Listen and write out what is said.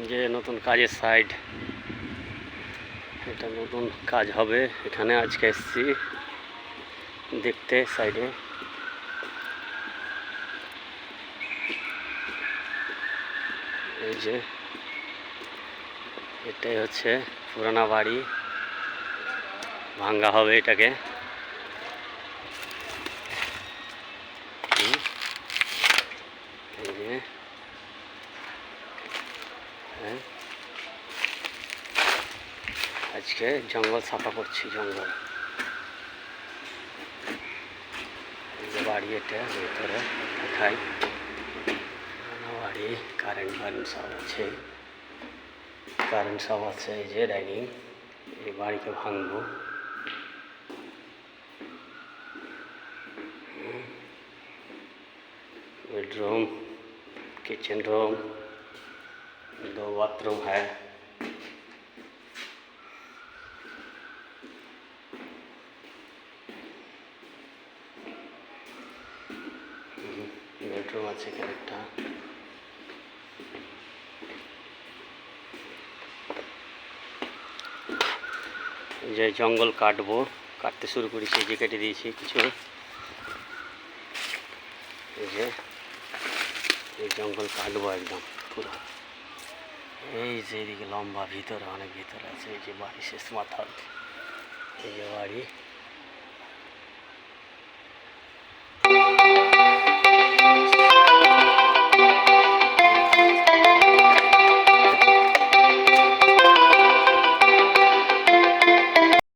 যে নতুন কাজের সাইড, এটা নতুন কাজ হবে। এখানে আজকে এসেছি দেখতে সাইডে। এই যে এটাই হচ্ছে পুরানা বাড়ি, ভাঙ্গা হবে এটাকে। এই যে হ্যাঁ, আজকে জঙ্গল সাফা করছি, জঙ্গল। এই যে বাড়ি, এটা ভেতরে দেখাই বাড়ি, কারেন্ট সব আছে, এই যে ডাইনিং। এই বাড়িকে ভাঙবো। बेडरूम, किचन रूम, 2 बाथरूम है। बेडरूम আছে একটা। যে জঙ্গল কাটতে শুরু করেছি, যে কেটে দিয়েছি কিছু। এই যে এই জঙ্গল কাটবো একদম পুরো। এই যে এদিকে লম্বা, ভিতরে অনেক ভিতরে আছে। এই যে বাড়ি শেষ মাথা, এই যে বাড়ি।